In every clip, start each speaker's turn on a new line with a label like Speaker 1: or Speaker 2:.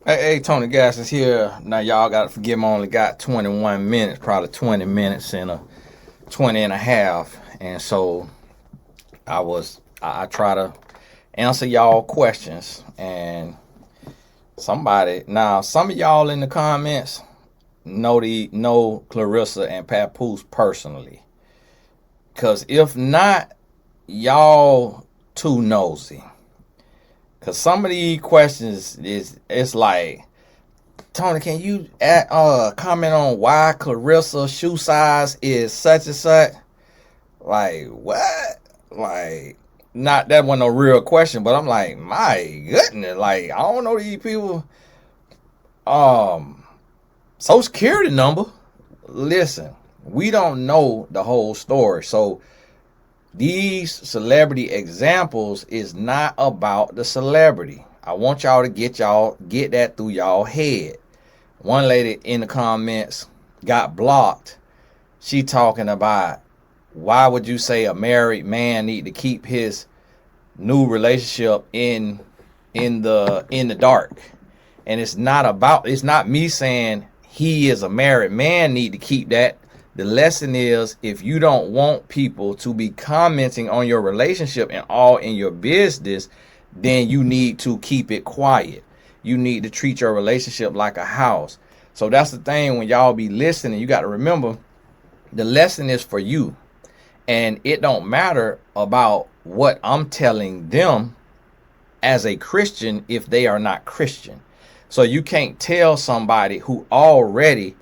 Speaker 1: Hey, Tony Gas is here. Now, y'all got to forgive me, I only got 21 minutes, probably 20 minutes and a 20 and a half. And so I try to answer y'all questions. And some of y'all in the comments know Clarissa and Papoose personally. Because if not, y'all too nosy. Because some of these questions it's like, Tony, can you comment on why Clarissa shoe size is such and such? Like, what? Like, not that one no real question, but I'm like, my goodness, like, I don't know these people. Um, Social Security number. Listen, we don't know the whole story, so these celebrity examples is not about the celebrity. I want y'all to get that through y'all head. One lady in the comments got blocked. She talking about why would you say a married man need to keep his new relationship in the dark? And it's not me saying he is a married man need to keep that. The lesson is, if you don't want people to be commenting on your relationship and all in your business, then you need to keep it quiet. You need to treat your relationship like a house. So that's the thing, when y'all be listening, you got to remember the lesson is for you. And it don't matter about what I'm telling them as a Christian if they are not Christian. So you can't tell somebody who already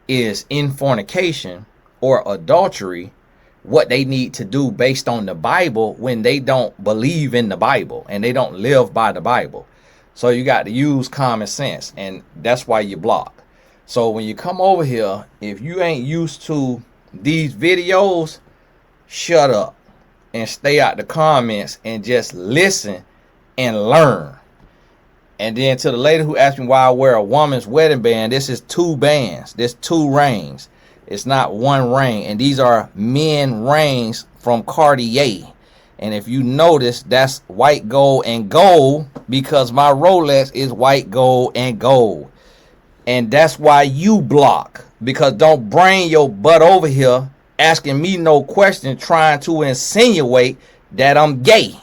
Speaker 1: is in fornication or adultery what they need to do based on the Bible when they don't believe in the Bible and they don't live by the Bible. So you got to use common sense, and that's why you block. So when you come over here, if you ain't used to these videos, shut up and stay out the comments and just listen and learn. And then to the lady who asked me why I wear a woman's wedding band, this is two bands. There's two rings. It's not one ring. And these are men rings from Cartier. And if you notice, that's white gold and gold because my Rolex is white gold and gold. And that's why you block. Because don't bring your butt over here asking me no question trying to insinuate that I'm gay.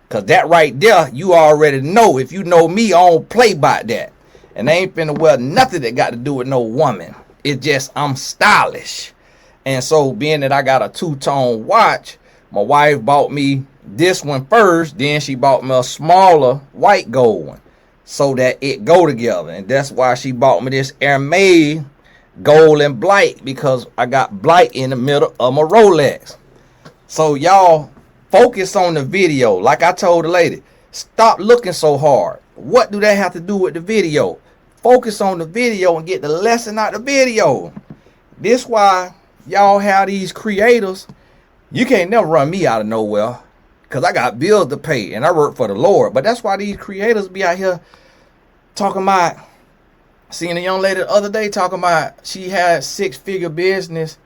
Speaker 1: Because that right there, you already know. If you know me, I don't play by that. And I ain't finna wear nothing that got to do with no woman. It's just I'm stylish. And so being that I got a two-tone watch, my wife bought me this one first. Then she bought me a smaller white gold one so that it go together. And that's why she bought me this Hermes gold and blight, because I got blight in the middle of my Rolex. So y'all focus on the video. Like I told the lady, stop looking so hard. What do that have to do with the video? Focus on the video and get the lesson out of the video. This why y'all have these creators. You can't never run me out of nowhere because I got bills to pay and I work for the Lord. But that's why these creators be out here talking about, seeing a young lady the other day talking about she had 6-figure business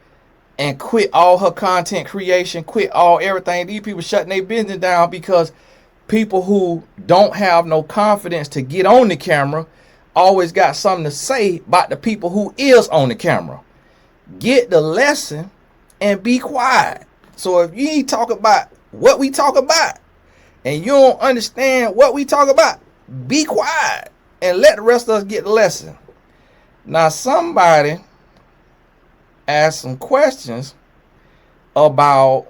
Speaker 1: and quit all her content creation, quit all everything. These people shutting their business down because people who don't have no confidence to get on the camera always got something to say about the people who is on the camera. Get the lesson and be quiet. So if you ain't talk about what we talk about and you don't understand what we talk about, be quiet and let the rest of us get the lesson. Now somebody ask some questions about,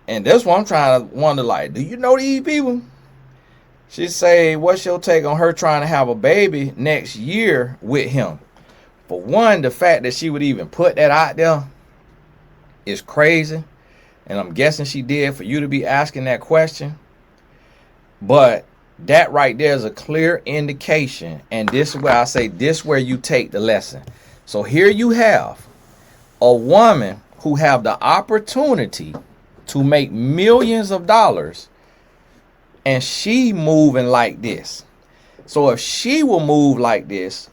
Speaker 1: and this one I'm trying to wonder, like, do you know these people? She say, what's your take on her trying to have a baby next year with him? For one, the fact that she would even put that out there is crazy, and I'm guessing she did for you to be asking that question. But that right there is a clear indication, and this is where I say this is where you take the lesson. So here you have a woman who have the opportunity to make millions of dollars, and she moving like this. So if she will move like this,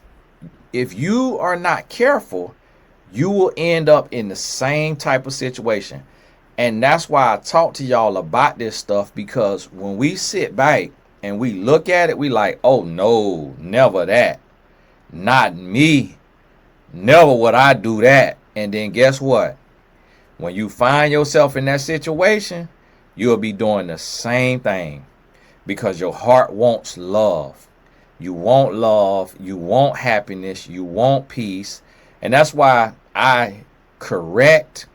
Speaker 1: if you are not careful, you will end up in the same type of situation. And that's why I talk to y'all about this stuff, because when we sit back and we look at it, we like, oh no, never that. Not me. Never would I do that. And then guess what? When you find yourself in that situation, you'll be doing the same thing because your heart wants love. You want love. You want happiness. You want peace. And that's why I correct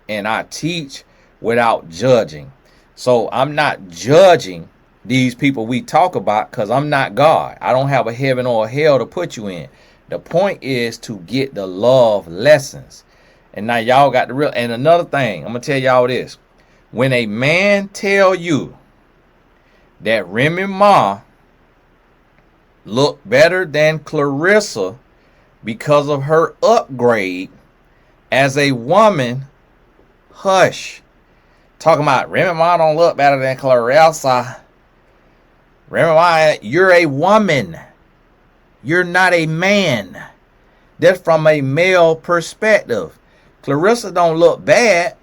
Speaker 1: and I teach without judging. So I'm not judging these people we talk about because I'm not God. I don't have a heaven or a hell to put you in. The point is to get the love lessons. And now y'all got the real. And another thing, I'm going to tell y'all this. When a man tell you that Remy Ma look better than Clarissa because of her upgrade as a woman, hush. Talking about Remy Ma don't look better than Clarissa. Remy Ma, you're a woman. You're not a man. That's from a male perspective. Clarissa don't look bad.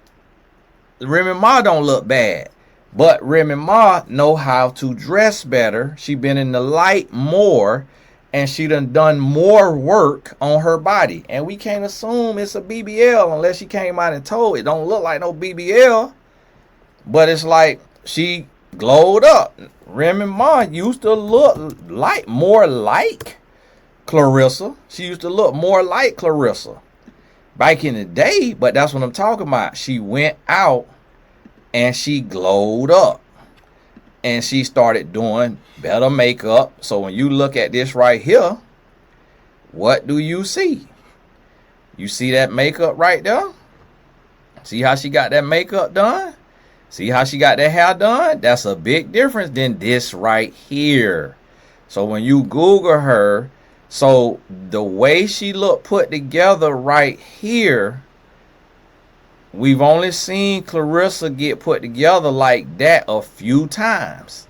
Speaker 1: Remy Ma don't look bad. But Remy Ma know how to dress better. She been in the light more. And she done more work on her body. And we can't assume it's a BBL unless she came out and told it don't look like no BBL. But it's like she glowed up. Remy Ma used to look like more like Clarissa. She used to look more like Clarissa back in the day. But that's what I'm talking about. She went out and she glowed up. And she started doing better makeup. So when you look at this right here, what do you see? You see that makeup right there? See how she got that makeup done? See how she got that hair done? That's a big difference than this right here. So when you Google her, so the way she looked put together right here, we've only seen Clarissa get put together like that a few times.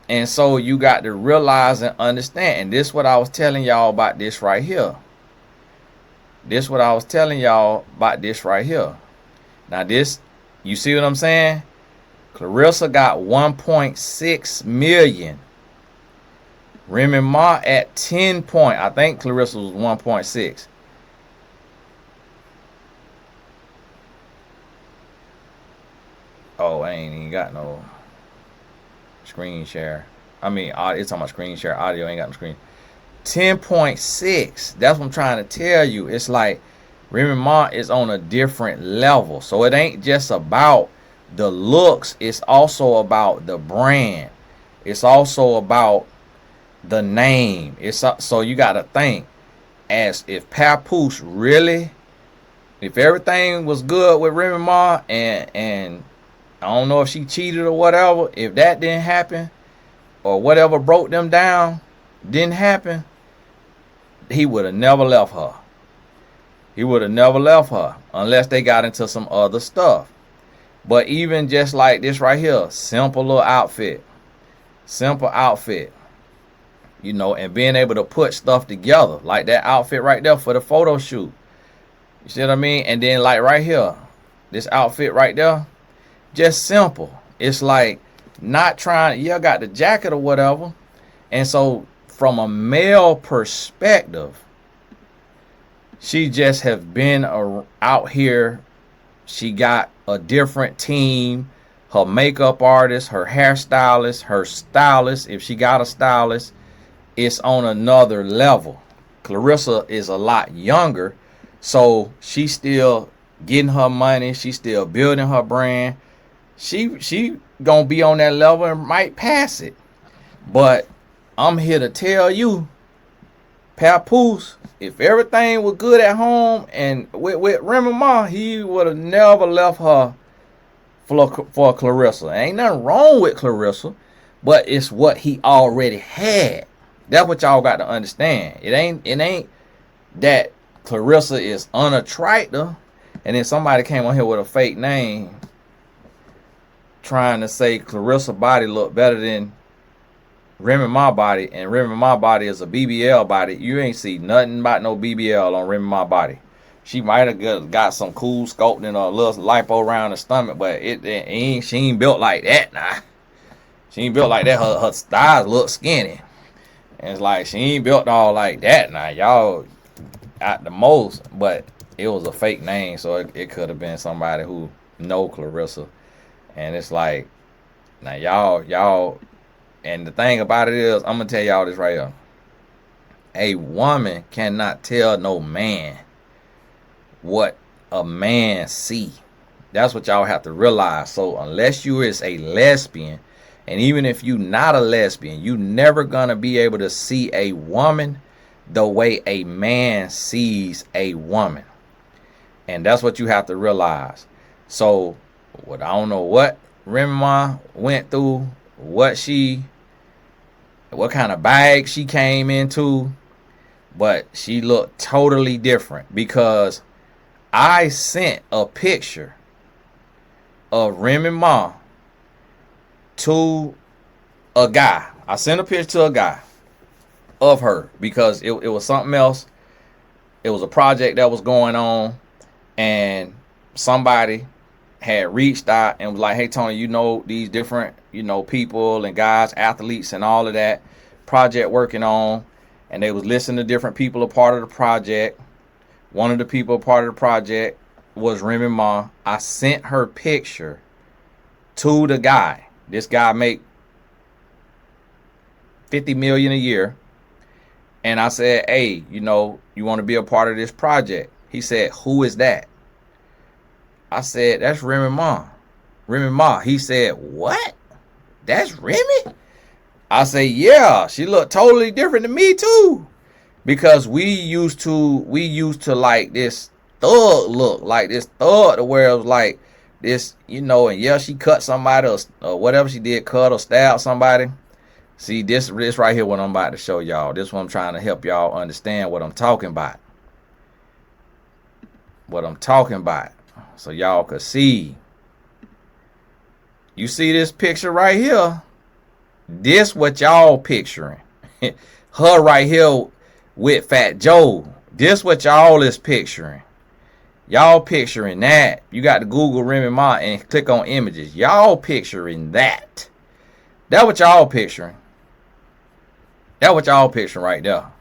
Speaker 1: And so you got to realize and understand. And this is what I was telling y'all about this right here. This is what I was telling y'all about this right here. Now this, you see what I'm saying? Clarissa got 1.6 million. Remy Ma at 10 point. I think Clarissa was 1.6. Oh, I ain't even got no screen share. I mean, it's talking about screen share. Audio ain't got no screen. 10.6. That's what I'm trying to tell you. It's like Remy Ma is on a different level. So it ain't just about the looks. It's also about the brand. It's also about the name. It's so you got to think as if Papoose really, if everything was good with Remy Ma and I don't know if she cheated or whatever. If that didn't happen or whatever broke them down didn't happen, he would have never left her. He would have never left her unless they got into some other stuff. But even just like this right here, simple little outfit. Simple outfit. You know, and being able to put stuff together. Like that outfit right there for the photo shoot. You see what I mean? And then like right here, this outfit right there. Just simple. It's like not trying, yeah, I got the jacket or whatever. And so from a male perspective, she just has been out here. She got a different team. Her makeup artist, her hairstylist, her stylist. If she got a stylist, it's on another level. Clarissa is a lot younger. So she's still getting her money. She's still building her brand. She gonna be on that level and might pass it. But I'm here to tell you, Papoose, if everything was good at home and with Remy Ma, he would have never left her for Clarissa. Ain't nothing wrong with Clarissa, but it's what he already had. That's what y'all got to understand. It ain't that Clarissa is unattractive, and then somebody came on here with a fake name trying to say Clarissa body look better than Remy Ma body, and Remy Ma body is a BBL body. You ain't see nothing about no BBL on Remy Ma body. She might have got some cool sculpting or a little lipo around the stomach, but she ain't built like that. Nah, She ain't built like that. Her thighs look skinny. And it's like, she ain't built all like that. Now, y'all at the most, but it was a fake name, so it could have been somebody who know Clarissa. And it's like, now y'all, and the thing about it is, I'm gonna tell y'all this right here. A woman cannot tell no man what a man see. That's what y'all have to realize. So unless you is a lesbian, and even if you not a lesbian, you never gonna be able to see a woman the way a man sees a woman. And that's what you have to realize. So what, I don't know what Remy Ma went through, what kind of bag she came into, but she looked totally different, because I sent a picture of Remy Ma to a guy. I sent a picture to a guy of her because it was something else. It was a project that was going on, and somebody had reached out and was like, hey Tony, you know these different, people and guys, athletes and all of that project working on, and they was listening to different people a part of the project. One of the people a part of the project was Remy Ma. I sent her picture to the guy. This guy make $50 million a year. And I said, hey, you want to be a part of this project? He said, who is that? I said, that's Remy Ma. Remy Ma. He said, what? That's Remy? I say, yeah, she looked totally different than me too. Because we used to like this thug look, like this thug, to where it was like this, and yeah, she cut somebody or whatever she did, cut or stab somebody. See, this right here, what I'm about to show y'all. This one I'm trying to help y'all understand what I'm talking about. What I'm talking about. So y'all could see. You see this picture right here? This what y'all picturing. Her right here with Fat Joe. This what y'all is picturing. Y'all picturing that. You got to Google Remy Ma and click on images. Y'all picturing that. That what y'all picturing. That what y'all picturing right there.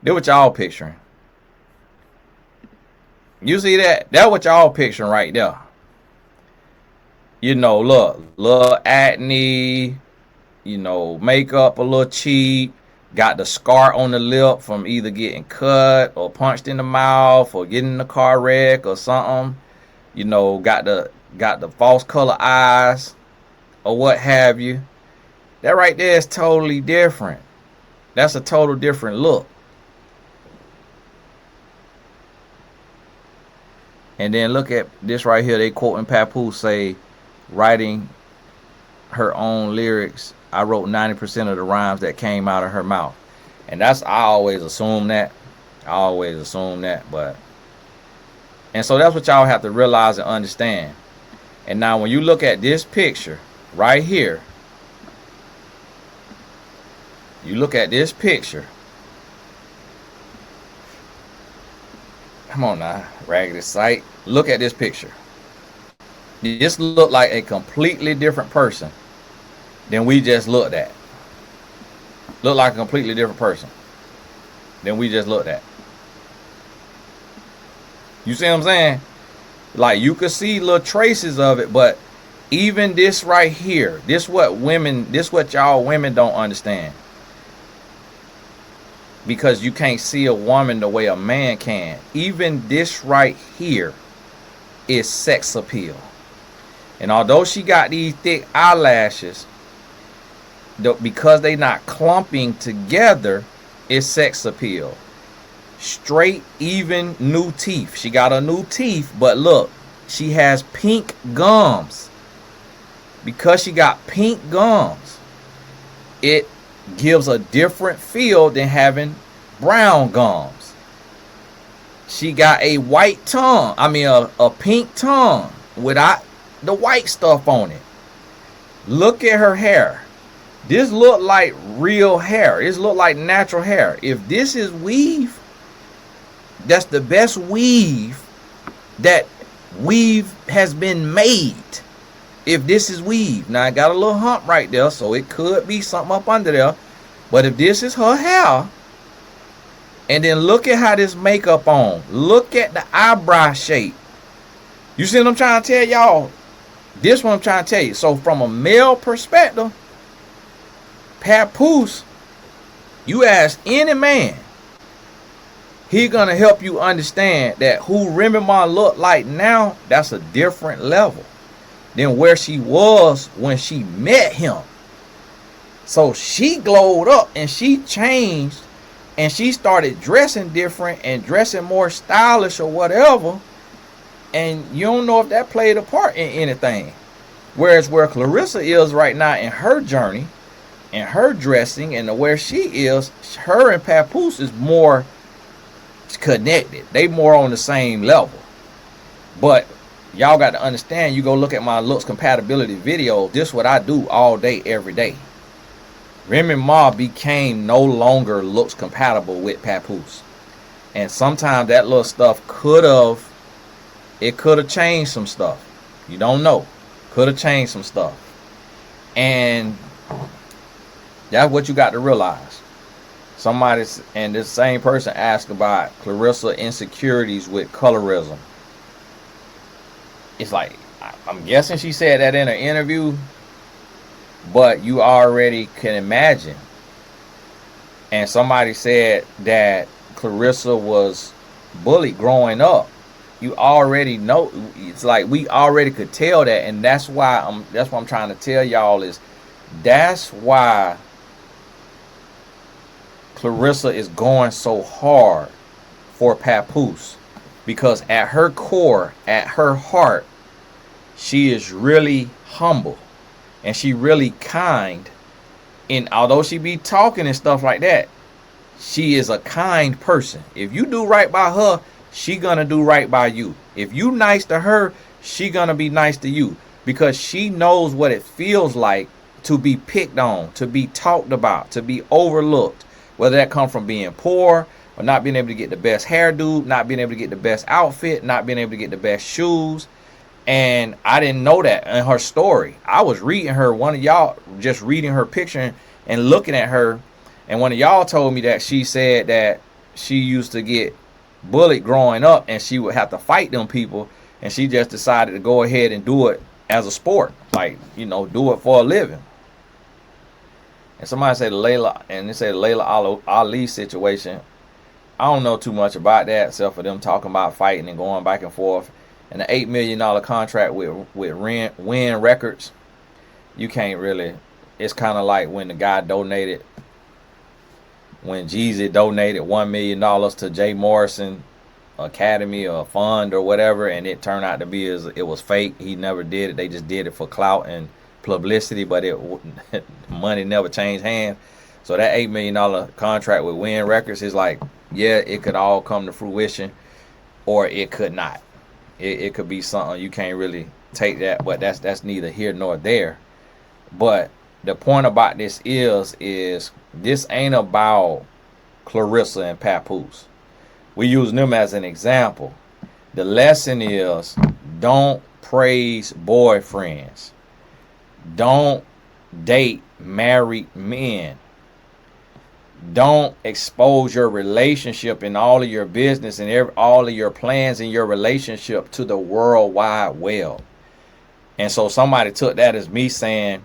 Speaker 1: That what y'all picturing. You see that? That what y'all picturing right there. Look, little acne, makeup a little cheap. Got the scar on the lip from either getting cut or punched in the mouth or getting in a car wreck or something. Got the false color eyes or what have you. That right there is totally different. That's a total different look. And then look at this right here. They quoting Papoose, say, writing her own lyrics, I wrote 90% of the rhymes that came out of her mouth. And I always assume that. But, and so that's what y'all have to realize and understand. And now when you look at this picture right here, come on now, raggedy sight. Look at this picture. This look like a completely different person than we just looked at. Look like a completely different person than we just looked at. You see what I'm saying? Like, you could see little traces of it, but even this right here, this what y'all women don't understand. Because you can't see a woman the way a man can. Even this right here is sex appeal. And although she got these thick eyelashes, because they not clumping together, it's sex appeal. Straight, even new teeth. She got her new teeth, but look, she has pink gums. Because she got pink gums, it gives a different feel than having brown gums. She got a white tongue. I mean, a pink tongue without the white stuff on it. Look at her hair. This look like real hair. This look like natural hair. If this is weave, that's the best weave that weave has been made. If this is weave, now I got a little hump right there, so it could be something up under there. But if this is her hair, and then look at how this makeup on. Look at the eyebrow shape. You see what I'm trying to tell y'all? This one I'm trying to tell you. So from a male perspective, Papoose, you ask any man, he gonna help you understand that who Remy Ma look like now, that's a different level than where she was when she met him. So she glowed up and she changed and she started dressing different and dressing more stylish or whatever. And you don't know if that played a part in anything. Whereas where Clarissa is right now in her journey and her dressing and where she is, her and Papoose is more connected. They more on the same level. But y'all got to understand, you go look at my looks compatibility video, this is what I do all day, every day. Remy Ma became no longer looks compatible with Papoose. And sometimes that little stuff could have changed some stuff. You don't know. Could have changed some stuff. And that's what you got to realize. And this same person asked about Clarissa insecurities with colorism. It's like, I'm guessing she said that in an interview, but you already can imagine. And somebody said that Clarissa was bullied growing up. You already know. It's like we already could tell that, and that's why I'm trying to tell y'all is that's why Clarissa is going so hard for Papoose, because at her core, at her heart, she is really humble and she really kind. And although she be talking and stuff like that, she is a kind person. If you do right by her, she gonna do right by you. If you nice to her, she gonna be nice to you, because she knows what it feels like to be picked on, to be talked about, to be overlooked. Whether that comes from being poor or not being able to get the best hairdo, not being able to get the best outfit, not being able to get the best shoes. And I didn't know that in her story. I was reading her, one of y'all just reading her picture and looking at her. And one of y'all told me that she said that she used to get bullied growing up and she would have to fight them people. And she just decided to go ahead and do it as a sport. Like, you know, do it for a living. And somebody said Layla Ali situation. I don't know too much about that, except for them talking about fighting and going back and forth. And the $8 million contract with W.A.R Records, you can't really. It's kind of like when the guy donated, when Jeezy donated $1 million to Jay Morrison Academy or fund or whatever, and it turned out to be it was fake. He never did it. They just did it for clout and publicity, but money never changed hands. So that $8 million contract with W.A.R Records is like, yeah, it could all come to fruition, or it could not. It could be something you can't really take that, but that's neither here nor there. But the point about this is this ain't about Clarissa and Papoose. We use them as an example. The lesson is, don't praise boyfriends. Don't date married men. Don't expose your relationship and all of your business and all of your plans in your relationship to the world wide web. And so somebody took that as me saying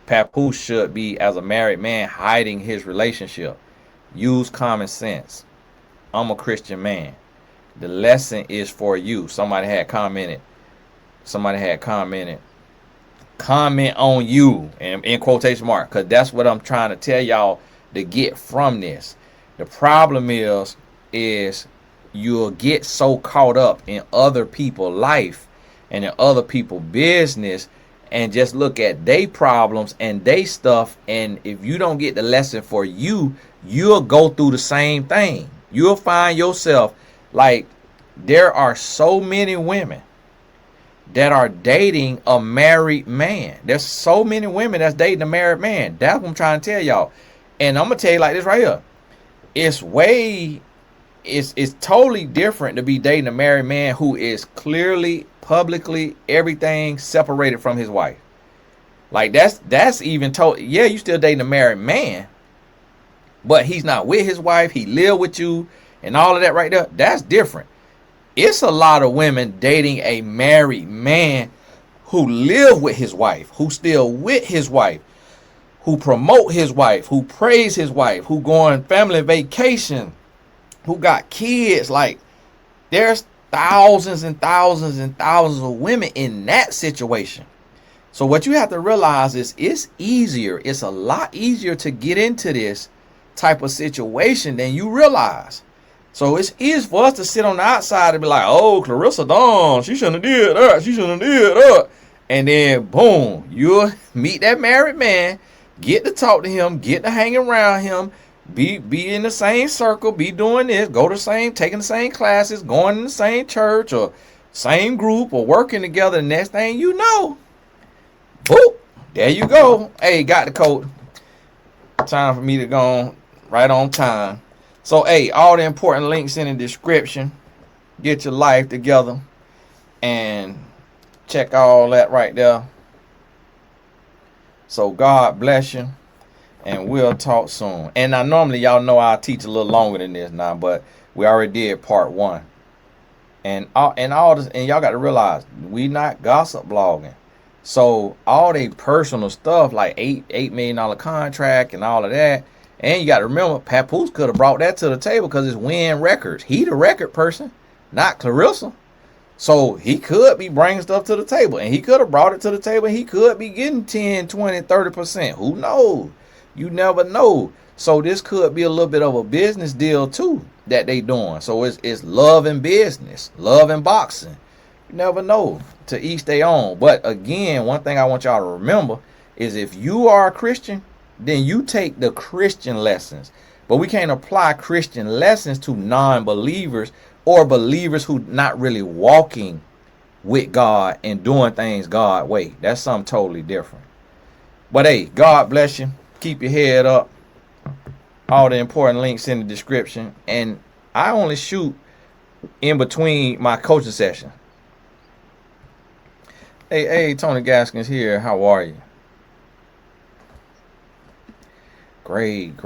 Speaker 1: Papoose should be, as a married man, hiding his relationship. Use common sense. I'm a Christian man. The lesson is for you. Somebody had commented. Comment on you, and in quotation mark, because that's what I'm trying to tell y'all to get from this. The problem is you'll get so caught up in other people's life and in other people's business and just look at their problems and their stuff, and if you don't get the lesson for you, you'll go through the same thing. You'll find yourself like, there are so many women that are dating a married man. There's so many women that's dating a married man. That's what I'm trying to tell y'all. And I'm gonna tell you like this right here. It's totally different to be dating a married man who is clearly, publicly, everything separated from his wife. Like that's even told. Yeah, you still dating a married man, but he's not with his wife. He live with you and all of that right there. That's different. It's a lot of women dating a married man who live with his wife, who still with his wife, who promote his wife, who praise his wife, who go on family vacation, who got kids. Like, there's thousands and thousands and thousands of women in that situation. So what you have to realize is it's easier. It's a lot easier to get into this type of situation than you realize. So it's easy for us to sit on the outside and be like, oh, Clarissa Dawn, she shouldn't have did that. She shouldn't have did that. And then, boom, you'll meet that married man, get to talk to him, get to hang around him, be in the same circle, be doing this, go to the same, taking the same classes, going in the same church or same group or working together. The next thing you know, boop, there you go. Hey, got the code. Time for me to go on right on time. So, hey, all the important links in the description. Get your life together and check all that right there. So, God bless you, and we'll talk soon. And now, normally, y'all know I teach a little longer than this now, but we already did part 1. And all this, and y'all got to realize, we not gossip blogging. So, all the personal stuff, like $8 million contract and all of that. And you got to remember, Papoose could have brought that to the table because it's Win Records. He the record person, not Clarissa. So he could be bringing stuff to the table. And he could have brought it to the table. He could be getting 10, 20, 30%. Who knows? You never know. So this could be a little bit of a business deal too that they doing. So it's love and business, love and boxing. You never know. To each their own. But again, one thing I want y'all to remember is if you are a Christian, then you take the Christian lessons. But we can't apply Christian lessons to non-believers or believers who not really walking with God and doing things God's way. That's something totally different. But hey, God bless you. Keep your head up. All the important links in the description. And I only shoot in between my coaching session. Hey, Tony Gaskins here. How are you? Great.